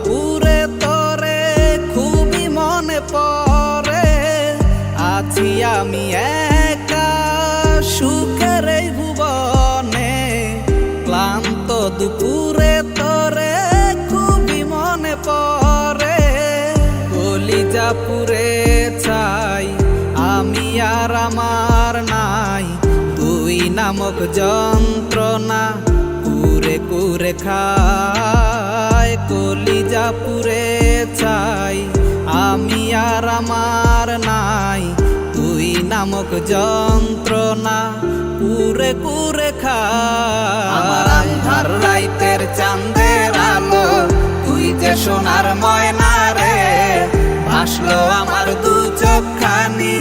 দুপুরে তোরে খুবই মনে পড়ে। আছি আমি একা সুখের এই ভুবনে, ক্লান্ত দুপুরে তোরে খুবই মনে পড়ে। কলিজা পুরে ছাই আমি আর আমার নাই, তুই নামক যন্ত্রণা কুরে কুরে খায়। কলিজা পুরে ছাই আমি আর আমার নাই, তুই নামক যন্ত্রণা কুরে কুরে খায়। আমার আন্ধার রাইতের চাঁদের আলো তুই যে সোনার ময়না রে, ভাসলো আমার দু চোখখানি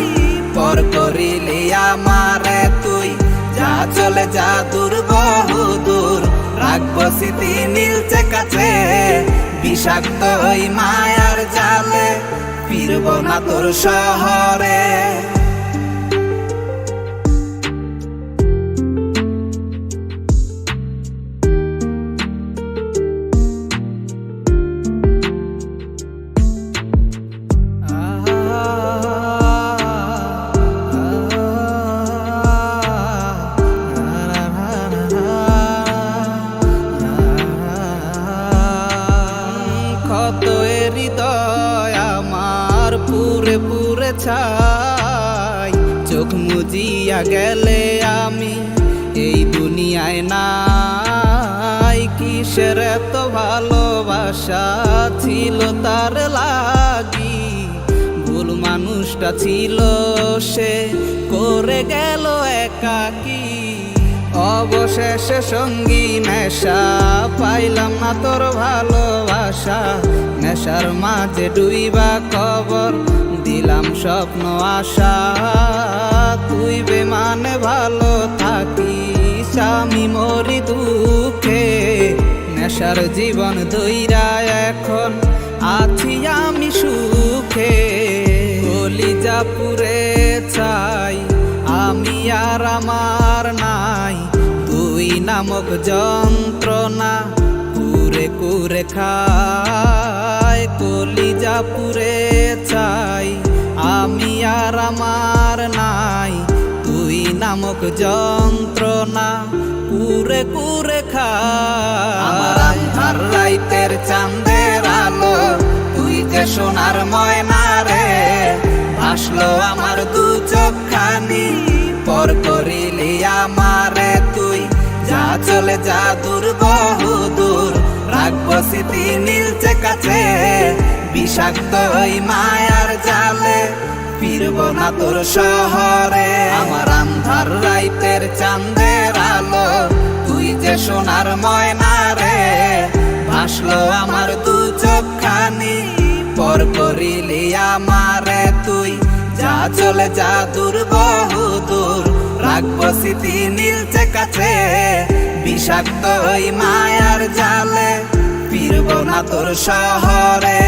পর করিলি আমারে তুই। যা চলে যা দূর বহু দূর, রাখবো স্মৃতি নীলচে কাছে। বিষাক্ত ওই মায়ার জালে ফিরব না তোর শহরে। হৃদয় আমার পুরে পুরে ছাই, চোখ মুজিয়া গেলে আমি এই দুনিয়ায় নাই। কিসের এত ভালোবাসা ছিল তার লাগি, ভুল মানুষটা ছিল সে করে গেল একাকী। অবশেষে সঙ্গী নেশা পাইলাম না তোর ভালোবাসা, নেশার মাঝে ডুইবা কবর দিলাম স্বপ্ন আশা। তুই বেমানে ভালো থাকিস আমি মরি দুঃখে, নেশার জীবন ধইরা এখন আছি আমি সুখে। কলিজা পুরে ছাই আমি আর আমার নাই, তুই নামক যন্ত্রণা কুরে কুরে খায়। কলিজা পুরে ছাই আমি আর আমার নাই, তুই নামক যন্ত্রণা কুরে কুরে খায়। আমার আন্ধার রাইতের চাঁদের আলো তুই যে সোনার ময়না রে, ভাসলো আমার দু চোখখানি পর করিলি আমারে তুই। যা চলে যা দূর বহু দূর, রাখবো স্মৃতি নীলচে কাছে। বিষাক্ত ওই মায়ার জালে ফিরব না তোর শহরে। আমার আন্ধার রাইতের চাঁদের আলো তুই যে সোনার ময়না রে, ভাসলো আমার দু চোখখানি পর করিলি আমারে তুই। যা চলে যা দূর বহু দূর, রাখবো স্মৃতি নীলচে কাছে। বিষাক্ত ওই মায়ার জালে ফিরব না তোর শহরে।